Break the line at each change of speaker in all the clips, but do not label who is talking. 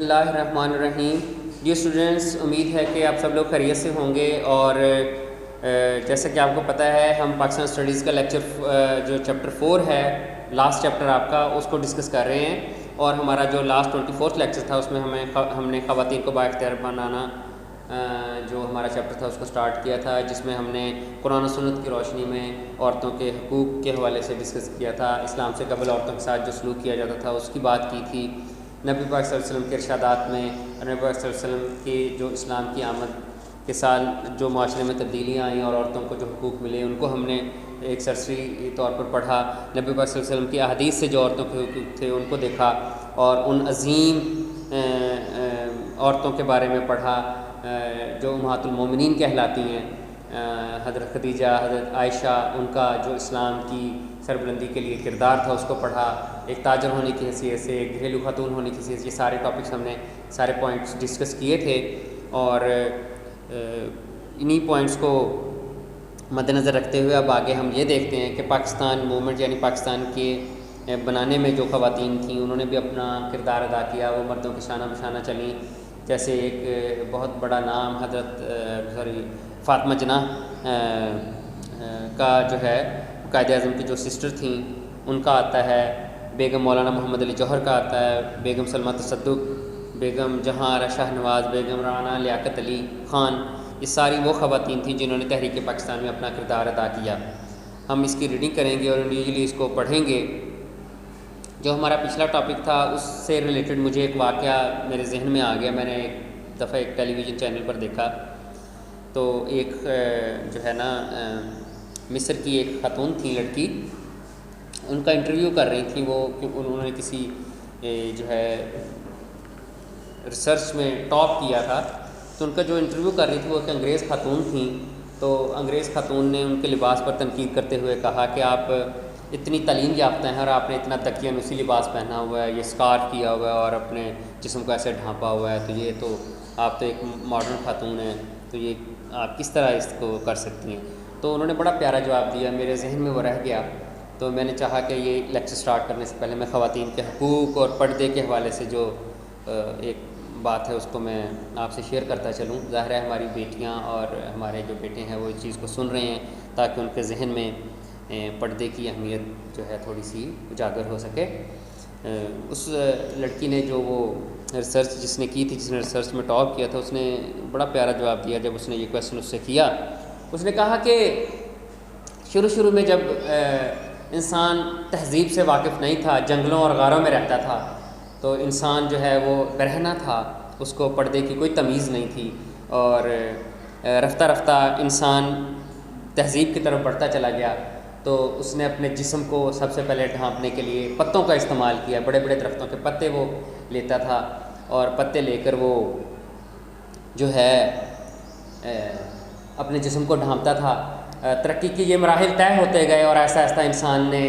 اللہ الرحمن الرحیم. جی اسٹوڈنٹس، امید ہے کہ آپ سب لوگ خیریت سے ہوں گے. اور جیسا کہ آپ کو پتہ ہے ہم پاکستان اسٹڈیز کا لیکچر جو چیپٹر 4 ہے، لاسٹ چیپٹر آپ کا، اس کو ڈسکس کر رہے ہیں. اور ہمارا جو لاسٹ 24 لیکچر تھا اس میں ہم نے خواتین کو بااختیار بنانا جو ہمارا چیپٹر تھا اس کو سٹارٹ کیا تھا، جس میں ہم نے قرآن و سنت کی روشنی میں عورتوں کے حقوق کے حوالے سے ڈسکس کیا تھا. اسلام سے قبل عورتوں کے ساتھ جو سلوک کیا جاتا تھا اس کی بات کی تھی. نبی پاک صلی اللہ علیہ وسلم کے ارشادات میں نبی پاک صلی اللہ علیہ وسلم کی جو اسلام کی آمد کے سال جو معاشرے میں تبدیلیاں آئیں اور عورتوں کو جو حقوق ملے ان کو ہم نے ایک سرسری طور پر پڑھا. نبی پاک صلی اللہ علیہ وسلم کی احادیث سے جو عورتوں کے حقوق تھے ان کو دیکھا اور ان عظیم عورتوں کے بارے میں پڑھا جو امہات المومنین کہلاتی ہیں. حضرت خدیجہ، حضرت عائشہ، ان کا جو اسلام کی سربلندی کے لیے کردار تھا اس کو پڑھا. ایک تاجر ہونے کی حیثیت سے، ایک گھریلو خاتون ہونے کی حیثیت سے، یہ سارے ٹاپکس ہم نے سارے پوائنٹس ڈسکس کیے تھے. اور انہی پوائنٹس کو مد نظر رکھتے ہوئے اب آگے ہم یہ دیکھتے ہیں کہ پاکستان موومنٹ یعنی پاکستان کے بنانے میں جو خواتین تھیں انہوں نے بھی اپنا کردار ادا کیا. وہ مردوں کے شانہ بشانہ چلیں. جیسے ایک بہت بڑا نام حضرت فاطمہ جناح کا جو ہے قائد اعظم کی جو سسٹر تھیں ان کا آتا ہے. بیگم مولانا محمد علی جوہر کا آتا ہے. بیگم سلمہ تصدق، بیگم جہاں آرا شاہ نواز، بیگم رانا لیاقت علی خان، یہ ساری وہ خواتین تھیں جنہوں نے تحریک پاکستان میں اپنا کردار ادا کیا. ہم اس کی ریڈنگ کریں گے اور انڈیویجلی اس کو پڑھیں گے. جو ہمارا پچھلا ٹاپک تھا اس سے ریلیٹڈ مجھے ایک واقعہ میرے ذہن میں آ گیا. میں نے ایک دفعہ ایک ٹیلی ویژن چینل پر دیکھا تو ایک جو ہے نا مصر کی ایک خاتون تھی، لڑکی، ان کا انٹرویو کر رہی تھیں وہ کہ انہوں نے کسی جو ہے ریسرچ میں ٹاپ کیا تھا. تو ان کا جو انٹرویو کر رہی تھی وہ ایک انگریز خاتون تھیں. تو انگریز خاتون نے ان کے لباس پر تنقید کرتے ہوئے کہا کہ آپ اتنی تعلیم یافتہ ہیں اور آپ نے اتنا تکیہ نوسی لباس پہنا ہوا ہے، یہ اسکارف کیا ہوا ہے اور اپنے جسم کو ایسے ڈھانپا ہوا ہے، تو یہ تو آپ تو ایک ماڈرن خاتون ہیں، تو یہ آپ کس طرح اس کو کر سکتی ہیں. تو انہوں نے بڑا پیارا جواب دیا، میرے ذہن میں وہ رہ گیا. تو میں نے چاہا کہ یہ لیکچر سٹارٹ کرنے سے پہلے میں خواتین کے حقوق اور پردے کے حوالے سے جو ایک بات ہے اس کو میں آپ سے شیئر کرتا چلوں. ظاہر ہے ہماری بیٹیاں اور ہمارے جو بیٹے ہیں وہ اس چیز کو سن رہے ہیں تاکہ ان کے ذہن میں پردے کی اہمیت جو ہے تھوڑی سی اجاگر ہو سکے. اس لڑکی نے جو وہ ریسرچ جس نے کی تھی، جس نے ریسرچ میں ٹاپ کیا تھا، اس نے بڑا پیارا جواب دیا. جب اس نے یہ کویسچن اس سے کیا، اس نے کہا کہ شروع میں جب انسان تہذیب سے واقف نہیں تھا، جنگلوں اور غاروں میں رہتا تھا، تو انسان جو ہے وہ برہنہ تھا، اس کو پردے کی کوئی تمیز نہیں تھی. اور رفتہ رفتہ انسان تہذیب کی طرف بڑھتا چلا گیا تو اس نے اپنے جسم کو سب سے پہلے ڈھانپنے کے لیے پتوں کا استعمال کیا. بڑے بڑے درختوں کے پتے وہ لیتا تھا اور پتے لے کر وہ جو ہے اپنے جسم کو ڈھانپتا تھا. ترقی کی یہ مراحل طے ہوتے گئے اور ایسا ایسا انسان نے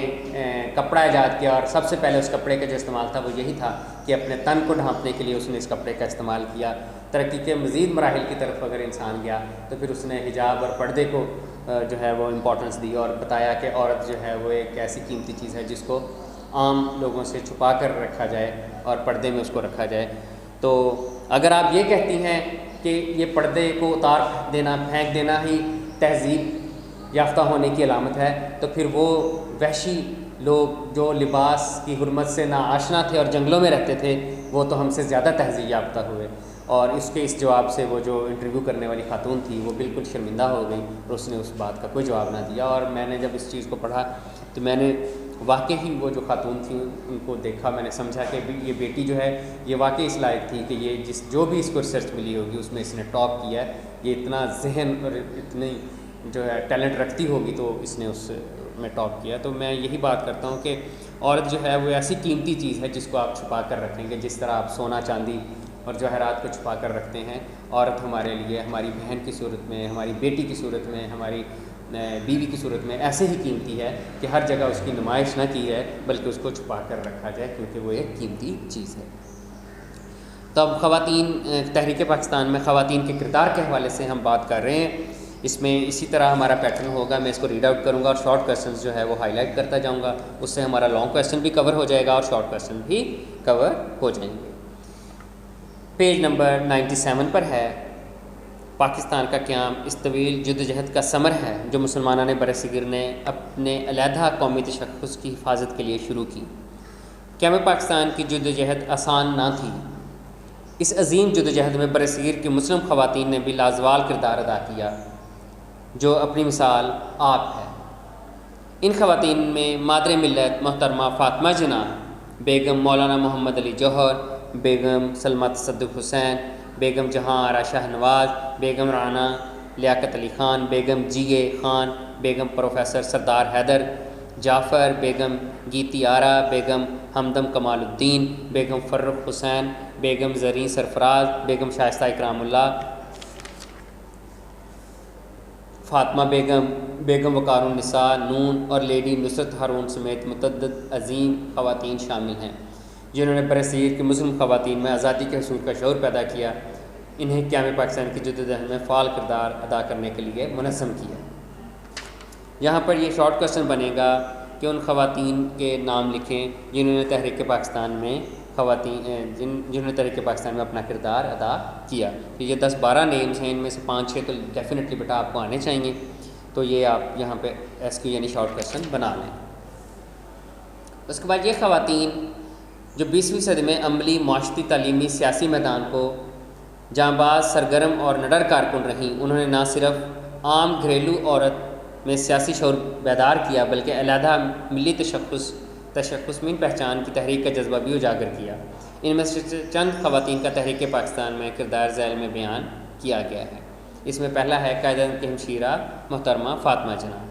کپڑا ایجاد کیا اور سب سے پہلے اس کپڑے کا جو استعمال تھا وہ یہی تھا کہ اپنے تن کو ڈھانپنے کے لیے اس نے اس کپڑے کا استعمال کیا. ترقی کے مزید مراحل کی طرف اگر انسان گیا تو پھر اس نے حجاب اور پردے کو جو ہے وہ امپورٹنس دی اور بتایا کہ عورت جو ہے وہ ایک ایسی قیمتی چیز ہے جس کو عام لوگوں سے چھپا کر رکھا جائے اور پردے میں اس کو رکھا جائے. تو اگر آپ یہ کہتی ہیں کہ یہ پردے کو اتار دینا، پھینک دینا ہی تہذیب یافتہ ہونے کی علامت ہے، تو پھر وہ وحشی لوگ جو لباس کی حرمت سے ناآشنا تھے اور جنگلوں میں رہتے تھے وہ تو ہم سے زیادہ تہذیب یافتہ ہوئے. اور اس جواب سے وہ جو انٹرویو کرنے والی خاتون تھی وہ بالکل شرمندہ ہو گئی اور اس نے اس بات کا کوئی جواب نہ دیا. اور میں نے جب اس چیز کو پڑھا تو میں نے واقعی ہی وہ جو خاتون تھیں ان کو دیکھا. میں نے سمجھا کہ یہ بیٹی جو ہے یہ واقعی اس لائق تھی کہ یہ جو بھی اس کو ریسرچ ملی ہوگی اس میں اس نے ٹاپ کیا ہے. یہ اتنا ذہن اور اتنی جو ہے ٹیلنٹ رکھتی ہوگی تو اس نے اس میں ٹاپ کیا. تو میں یہی بات کرتا ہوں کہ عورت جو ہے وہ ایسی قیمتی چیز ہے جس کو آپ چھپا کر رکھیں گے. جس طرح آپ سونا چاندی اور جواہرات کو چھپا کر رکھتے ہیں، عورت ہمارے لیے ہماری بہن کی صورت میں، ہماری بیٹی کی صورت میں، ہماری بیوی کی صورت میں ایسے ہی قیمتی ہے کہ ہر جگہ اس کی نمائش نہ کی جائے بلکہ اس کو چھپا کر رکھا جائے کیونکہ وہ ایک قیمتی چیز ہے. تو اب خواتین تحریک پاکستان میں خواتین کے کردار کے حوالے سے ہم بات کر رہے ہیں. اس میں اسی طرح ہمارا پیٹرن ہوگا. میں اس کو ریڈ آؤٹ کروں گا اور شارٹ کویسچنز جو ہے وہ ہائی لائٹ کرتا جاؤں گا. اس سے ہمارا لانگ کویسچن بھی کور ہو جائے گا اور شارٹ کویسچن بھی کور ہو جائیں گے. پیج نمبر 97 پر ہے، پاکستان کا قیام اس طویل جدوجہد کا ثمر ہے جو مسلمانوں نے برصغیر نے اپنے علیحدہ قومی تشخص کی حفاظت کے لیے شروع کی۔ قیام پاکستان کی جدوجہد آسان نہ تھی۔ اس عظیم جدوجہد میں برصغیر کی مسلم خواتین نے بھی لازوال کردار ادا کیا، جو اپنی مثال آپ ہے۔ ان خواتین میں مادر ملت محترمہ فاطمہ جناح، بیگم مولانا محمد علی جوہر، بیگم سلمہ تصدق حسین، بیگم جہاں آرا شاہ نواز، بیگم رانا لیاقت علی خان، بیگم جی اے خان، بیگم پروفیسر سردار حیدر جعفر، بیگم گیتی آرا، بیگم ہمدم کمال الدین، بیگم فرخ حسین، بیگم زریں سرفراز، بیگم شائستہ اکرام اللہ، فاطمہ بیگم، بیگم وقار النساء نون اور لیڈی نصرت ہارون سمیت متعدد عظیم خواتین شامل ہیں جنہوں نے برصغیر کی مسلم خواتین میں آزادی کے حصول کا شعور پیدا کیا، انہیں قیام پاکستان کی جدوجہد میں فعال کردار ادا کرنے کے لیے منظم کیا۔ یہاں پر یہ شارٹ کوسچن بنے گا کہ ان خواتین کے نام لکھیں جنہوں نے تحریک پاکستان میں جنہوں نے تحریک پاکستان میں اپنا کردار ادا کیا۔ تو یہ 10-12 نیمز ہیں، ان میں سے 5-6 تو ڈیفینیٹلی بیٹا آپ کو آنے چاہیے، تو یہ آپ یہاں پہ ایس کیو یعنی شارٹ کوسچن بنا لیں۔ اس کے بعد یہ خواتین جو 20ویں صدی میں عملی، معاشرتی، تعلیمی، سیاسی میدان کو جاں باز، سرگرم اور نڈر کارکن رہیں، انہوں نے نہ صرف عام گھریلو عورت میں سیاسی شعور بیدار کیا بلکہ علیحدہ ملی تشخص میں پہچان کی تحریک کا جذبہ بھی اجاگر کیا۔ ان میں سے چند خواتین کا تحریک پاکستان میں کردار ذیل میں بیان کیا گیا ہے۔ اس میں پہلا ہے قائد اعظم کی ہمشیرہ محترمہ فاطمہ جناح۔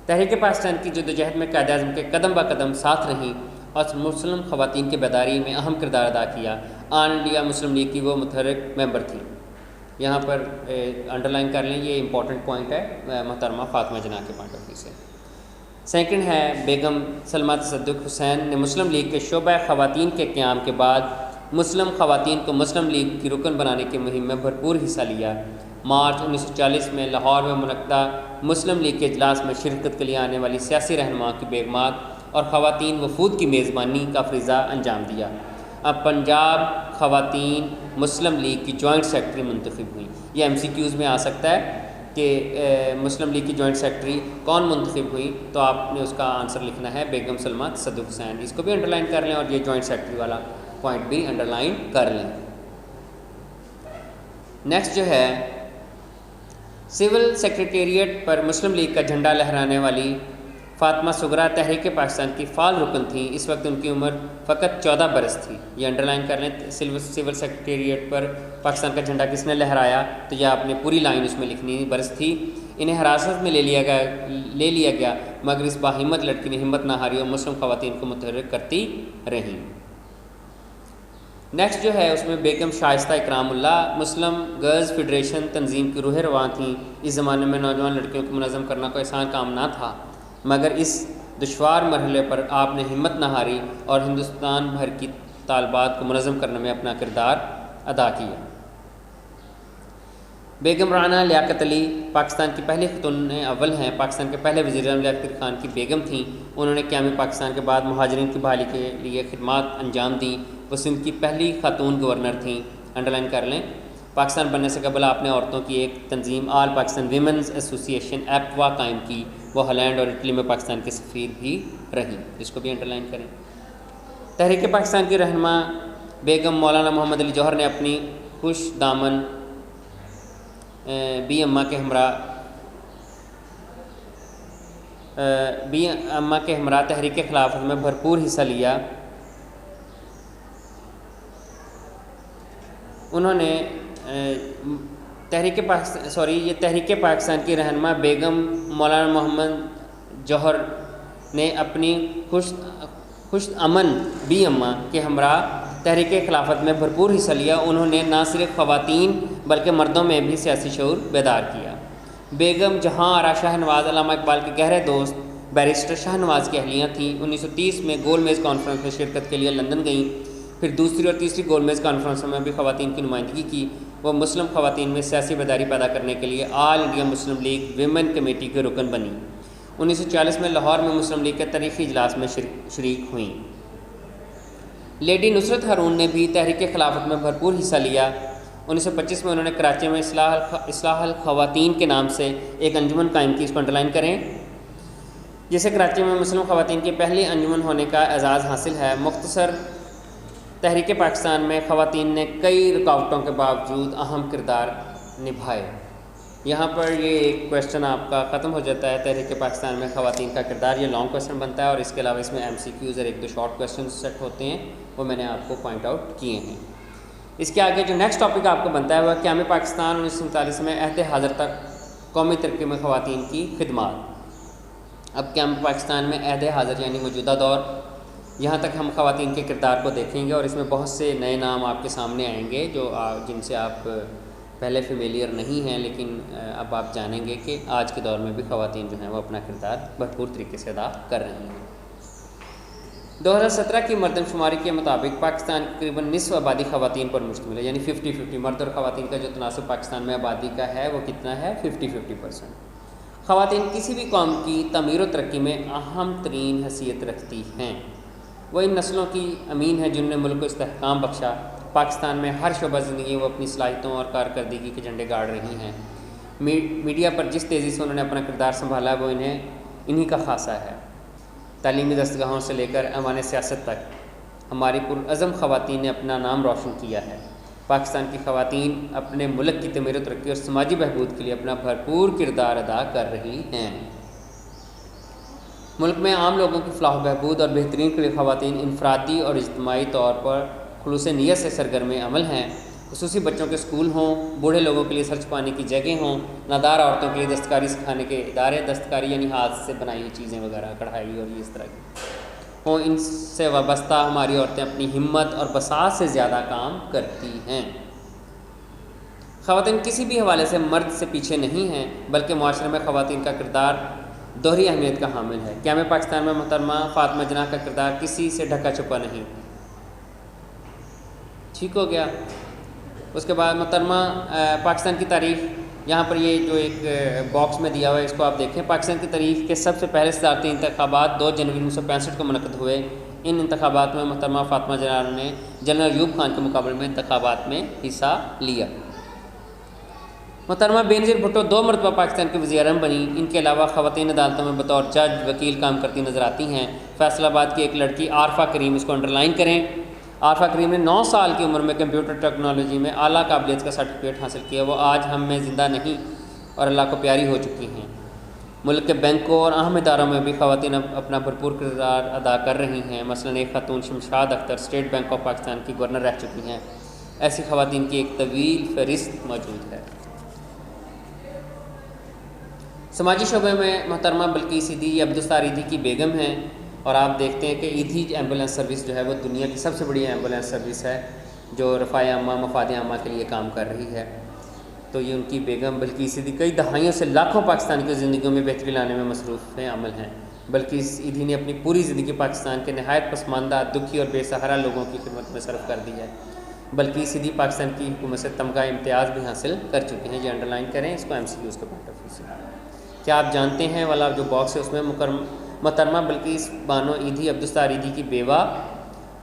تحریک پاکستان کی جدوجہد میں قائد اعظم کے قدم بہ قدم ساتھ رہیں اور مسلم خواتین کی بیداری میں اہم کردار ادا کیا۔ آل انڈیا مسلم لیگ کی وہ متحرک ممبر تھیں۔ یہاں پر انڈرلائن کر لیں، یہ امپورٹنٹ پوائنٹ ہے محترمہ فاطمہ جناح کے پوائنٹ آف ویو سے۔ سیکنڈ ہے بیگم سلمہ تصدق حسین نے مسلم لیگ کے شعبہ خواتین کے قیام کے بعد مسلم خواتین کو مسلم لیگ کی رکن بنانے کی مہم میں بھرپور حصہ لیا۔ مارچ 1940 میں لاہور میں منعقدہ مسلم لیگ کے اجلاس میں شرکت کے لیے آنے والی سیاسی رہنماؤں کی بیگمات اور خواتین وفود کی میزبانی کا فریضہ انجام دیا۔ اب پنجاب خواتین مسلم لیگ کی جوائنٹ سیکرٹری منتخب ہوئی۔ یہ MCQs میں آ سکتا ہے کہ مسلم لیگ کی جوائنٹ سیکرٹری کون منتخب ہوئی، تو آپ نے اس کا آنسر لکھنا ہے بیگم سلمہ تصدق حسین۔ اس کو بھی انڈرلائن کر لیں اور یہ جوائنٹ سیکرٹری والا پوائنٹ بھی انڈرلائن کر لیں۔ نیکسٹ جو ہے سول سیکریٹریٹ پر مسلم لیگ کا جھنڈا لہرانے والی فاطمہ صغرا تحریک پاکستان کی فعال رکن تھیں۔ اس وقت ان کی عمر فقط 14 برس تھی۔ یہ انڈرلائن کر لیں، سول سیکریٹریٹ پر پاکستان کا جھنڈا کس نے لہرایا، تو یہ آپ نے پوری لائن اس میں لکھنی، برس تھی۔ انہیں حراست میں لے لیا گیا مگر اس باہمت لڑکی نے ہمت نہ ہاری اور مسلم خواتین کو متحرک کرتی رہیں۔ نیکسٹ جو ہے اس میں بیگم شائستہ اکرام اللہ مسلم گرلز فیڈریشن تنظیم کی روح رواں تھیں۔ اس زمانے میں نوجوان لڑکیوں کو منظم کرنا کوئی آسان کام نہ تھا، مگر اس دشوار مرحلے پر آپ نے ہمت نہ ہاری اور ہندوستان بھر کی طالبات کو منظم کرنے میں اپنا کردار ادا کیا۔ بیگم رانا لیاقت علی پاکستان کی پہلی خاتون اول ہیں، پاکستان کے پہلے وزیر اعظم لیاقت علی خان کی بیگم تھیں۔ انہوں نے قیام پاکستان کے بعد مہاجرین کی بحالی کے لیے خدمات انجام دیں۔ وہ سندھ کی پہلی خاتون گورنر تھیں، انڈرلائن کر لیں۔ پاکستان بننے سے قبل آپ نے عورتوں کی ایک تنظیم آل پاکستان ویمنز ایسوسی ایشن ایپوا قائم کی۔ وہ ہالینڈ اور اٹلی میں پاکستان کے سفیر بھی رہیں، اس کو بھی انڈرلائن کریں۔ تحریک پاکستان کی رہنما بیگم مولانا محمد علی جوہر نے اپنی خوش دامن بی اماں کے ہمراہ تحریک خلافت میں بھرپور حصہ لیا۔ انہوں نے تحریک پاکستان کی رہنما بیگم مولانا محمد جوہر نے اپنی خوش امن بی اماں کے ہمراہ تحریک خلافت میں بھرپور حصہ لیا۔ انہوں نے نہ صرف خواتین بلکہ مردوں میں بھی سیاسی شعور بیدار کیا۔ بیگم جہاں آرا شاہ نواز علامہ اقبال کے گہرے دوست بیرسٹر شاہ نواز کی اہلیہ تھیں۔ 1930 میں گول میز کانفرنس میں شرکت کے لیے لندن گئیں، پھر دوسری اور تیسری گول میز کانفرنس میں بھی خواتین کی نمائندگی کی۔ وہ مسلم خواتین میں سیاسی بیداری پیدا کرنے کے لیے All India Muslim League women committee کے رکن بنی۔ 1940 میں لاہور میں مسلم لیگ کے تاریخی اجلاس میں شریک ہوئیں۔ لیڈی نصرت ہارون نے بھی تحریک خلافت میں بھرپور حصہ لیا۔ 1925 میں انہوں نے کراچی میں اصلاح الخواتین کے نام سے ایک انجمن قائم کی، اس کو انڈرلائن کریں، جسے کراچی میں مسلم خواتین کی پہلی انجمن ہونے کا اعزاز حاصل ہے۔ مختصر تحریک پاکستان میں خواتین نے کئی رکاوٹوں کے باوجود اہم کردار نبھائے۔ یہاں پر یہ ایک کویشچن آپ کا ختم ہو جاتا ہے، تحریک پاکستان میں خواتین کا کردار، یہ لانگ کویشچن بنتا ہے، اور اس کے علاوہ اس میں MCQs اور ایک دو شارٹ کویشچن سیٹ ہوتے ہیں، وہ میں نے آپ کو پوائنٹ آؤٹ کیے ہیں۔ اس کے آگے جو نیکسٹ ٹاپک آپ کو بنتا ہے وہ قیام پاکستان 1947 میں عہد حاضر تک قومی ترقی میں خواتین کی خدمات۔ اب قیام پاکستان میں عہد حاضر یعنی موجودہ دور، یہاں تک ہم خواتین کے کردار کو دیکھیں گے، اور اس میں بہت سے نئے نام آپ کے سامنے آئیں گے جو جن سے آپ پہلے فیملیئر نہیں ہیں، لیکن اب آپ جانیں گے کہ آج کے دور میں بھی خواتین جو ہیں وہ اپنا کردار بھرپور طریقے سے ادا کر رہی ہیں۔ 2017 کی مردم شماری کے مطابق پاکستان کی تقریباً نصف آبادی خواتین پر مشتمل ہے، یعنی 50-50 مرد اور خواتین کا جو تناسب پاکستان میں آبادی کا ہے وہ کتنا ہے؟ 50-50%۔ خواتین کسی بھی قوم کی تعمیر و ترقی میں اہم ترین حیثیت رکھتی ہیں، وہ ان نسلوں کی امین ہیں جنہوں نے ملک کو استحکام بخشا۔ پاکستان میں ہر شعبہ زندگی وہ اپنی صلاحیتوں اور کارکردگی کے جھنڈے گاڑ رہی ہیں۔ میڈیا پر جس تیزی سے انہوں نے اپنا کردار سنبھالا وہ انہی کا خاصہ ہے۔ تعلیمی دستگاہوں سے لے کر ایوان سیاست تک ہماری پرعزم خواتین نے اپنا نام روشن کیا ہے۔ پاکستان کی خواتین اپنے ملک کی تعمیر و ترقی اور سماجی بہبود کے لیے اپنا بھرپور کردار ادا کر رہی ہیں۔ ملک میں عام لوگوں کی فلاح و بہبود اور بہترین کے لیے خواتین انفرادی اور اجتماعی طور پر خلوص نیت سے سرگرم عمل ہیں۔ خصوصی بچوں کے اسکول ہوں، بوڑھے لوگوں کے لیے سر چھپانے کی جگہ ہوں، نادار عورتوں کے لیے دستکاری سکھانے کے ادارے، دستکاری یعنی ہاتھ سے بنائی ہوئی چیزیں وغیرہ، کڑھائی اور اس طرح کی ہوں، ان سے وابستہ ہماری عورتیں اپنی ہمت اور بساط سے زیادہ کام کرتی ہیں۔ خواتین کسی بھی حوالے سے مرد سے پیچھے نہیں ہیں، بلکہ معاشرے میں خواتین کا کردار دوہری اہمیت کا حامل ہے۔ قیام پاکستان میں محترمہ فاطمہ جناح کا کردار کسی سے ڈھکا چھپا نہیں۔ ٹھیک ہو گیا۔ اس کے بعد محترمہ پاکستان کی تاریخ، یہاں پر یہ جو ایک باکس میں دیا ہوا ہے اس کو آپ دیکھیں۔ پاکستان کی تاریخ کے سب سے پہلے صدارتی انتخابات 2 جنوری 1965 کو منعقد ہوئے۔ ان انتخابات میں محترمہ فاطمہ جناح نے جنرل ایوب خان کے مقابلے میں انتخابات میں حصہ لیا۔ محترمہ بینظیر بھٹو 2 مرتبہ پاکستان کی وزیر اعظم بنی۔ ان کے علاوہ خواتین عدالتوں میں بطور جج، وکیل کام کرتی نظر آتی ہیں۔ فیصل آباد کی ایک لڑکی عارفہ کریم، اس کو انڈرلائن کریں۔ عارفہ کریم نے 9 سال کی عمر میں کمپیوٹر ٹیکنالوجی میں اعلیٰ قابلیت کا سرٹیفکیٹ حاصل کیا۔ وہ آج ہم میں زندہ نہیں اور اللہ کو پیاری ہو چکی ہیں۔ ملک کے بینکوں اور اہم اداروں میں بھی خواتین اپنا بھرپور کردار ادا کر رہی ہیں۔ مثلاً ایک خاتون Shamshad Akhtar state bank of Pakistan کی گورنر رہ چکی ہیں۔ ایسی خواتین کی ایک طویل فہرست موجود ہے۔ سماجی شعبے میں محترمہ بلقیس ایدھی عبدالستار ایدھی کی بیگم ہیں، اور آپ دیکھتے ہیں کہ ایدھی ایمبولینس سروس جو ہے وہ دنیا کی سب سے بڑی ایمبولینس سروس ہے جو رفاع عامہ مفاد عامہ کے لیے کام کر رہی ہے۔ تو یہ ان کی بیگم بلقیس ایدھی کئی دہائیوں سے لاکھوں پاکستانی کی زندگیوں میں بہتری لانے میں مصروف عمل ہیں۔ بلقیس ایدھی نے اپنی پوری زندگی پاکستان کے نہایت پسماندہ، دکھی اور بے سہارا لوگوں کی خدمت میں صرف کر دی ہے۔ بلقیس ایدھی پاکستان کی حکومت سے تمغہ امتیاز بھی حاصل کر چکی ہیں۔ یہ انڈرلائن کریں اس کو MCQs کے پوائنٹ آف ویو سے۔ کیا آپ جانتے ہیں والا جو باکس ہے اس میں محترمہ بلقیس بانو ایدھی عبدالستار ایدھی کی بیوہ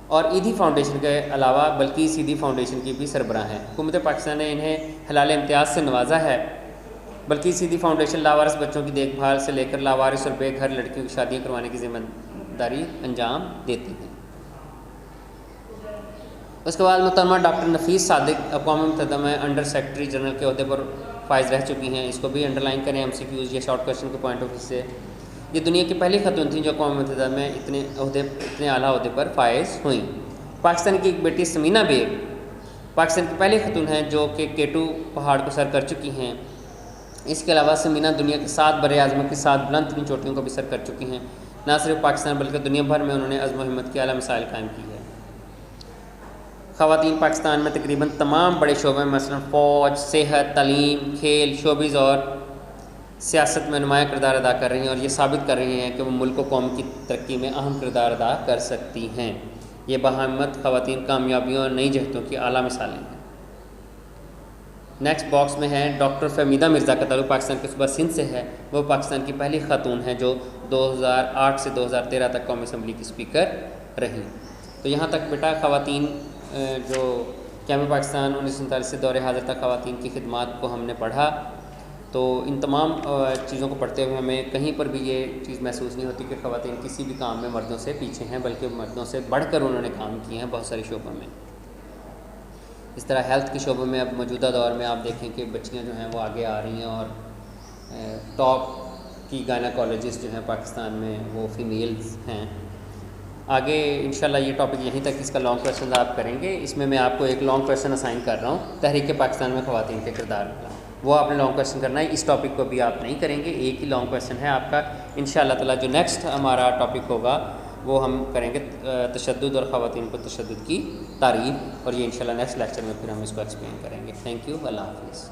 اور ایدھی فاؤنڈیشن کے علاوہ بلقیس ایدھی فاؤنڈیشن کی بھی سربراہ ہیں۔ حکومت پاکستان نے انہیں حلال امتیاز سے نوازا ہے۔ بلقیس ایدھی فاؤنڈیشن لاوارث بچوں کی دیکھ بھال سے لے کر لاوارث اور بے گھر لڑکیوں کی شادیاں کروانے کی ذمہ داری انجام دیتی ہے۔ اس کے بعد محترمہ ڈاکٹر نفیس صادق اقوام متحدہ میں انڈر سیکرٹری جنرل کے عہدے پر فائز رہ چکی ہیں۔ اس کو بھی انڈرلائن کریں MCQs یا شارٹ کویشچن کے پوائنٹ آف ویو سے۔ یہ دنیا کی پہلی خاتون تھیں جو اقوام متحدہ میں اتنے اعلیٰ عہدے پر فائز ہوئیں۔ پاکستان کی ایک بیٹی سمینہ بیگ پاکستان کی پہلی خاتون ہیں جو کہ K2 پہاڑ کو سر کر چکی ہیں۔ اس کے علاوہ سمینہ دنیا کے 7 بر اعظموں کی 7 بلند ترین چوٹیوں کو بھی سر کر چکی ہیں۔ نہ صرف پاکستان بلکہ دنیا بھر میں انہوں نے عزم و ہمت کی اعلیٰ مثال قائم کی ہے۔ خواتین پاکستان میں تقریباً تمام بڑے شعبوں میں مثلاً فوج، صحت، تعلیم، کھیل، شوبز اور سیاست میں نمایاں کردار ادا کر رہی ہیں، اور یہ ثابت کر رہی ہیں کہ وہ ملک و قوم کی ترقی میں اہم کردار ادا کر سکتی ہیں۔ یہ باہمت خواتین کامیابیوں اور نئی جہتوں کی اعلیٰ مثالیں ہیں۔ نیکسٹ باکس میں ہے ڈاکٹر فہمیدہ مرزا کا تعلق پاکستان کے صوبہ سندھ سے ہے۔ وہ پاکستان کی پہلی خاتون ہیں جو 2008 سے 2013 تک قومی اسمبلی کی اسپیکر رہیں۔ تو یہاں تک بیٹا خواتین جو قیام پاکستان 1947 سے دور حاضر تک خواتین کی خدمات کو ہم نے پڑھا. تو ان تمام چیزوں کو پڑھتے ہوئے ہمیں کہیں پر بھی یہ چیز محسوس نہیں ہوتی کہ خواتین کسی بھی کام میں مردوں سے پیچھے ہیں، بلکہ مردوں سے بڑھ کر انہوں نے کام کیے ہیں بہت سارے شعبوں میں. اس طرح ہیلتھ کے شعبوں میں اب موجودہ دور میں آپ دیکھیں کہ بچیاں جو ہیں وہ آگے آ رہی ہیں، اور ٹاپ کی گائناکالوجسٹ جو ہیں پاکستان میں وہ فیمیلز ہیں. آگے انشاءاللہ یہ ٹاپک یہیں تک، اس کا لانگ کویشچن آپ کریں گے. اس میں آپ کو ایک لانگ کویشچن اسائن کر رہا ہوں تحریک پاکستان میں خواتین کے کردار کا، وہ آپ نے لانگ کویشچن کرنا ہے. اس ٹاپک کو بھی آپ نہیں کریں گے، ایک ہی لانگ کویشچن ہے آپ کا. انشاءاللہ تعالیٰ جو نیکسٹ ہمارا ٹاپک ہوگا وہ ہم کریں گے تشدد اور خواتین پر تشدد کی تعریف، اور یہ انشاءاللہ نیکسٹ لیکچر میں پھر ہم اس کو ایکسپلین کریں گے. تھینک یو، اللہ حافظ.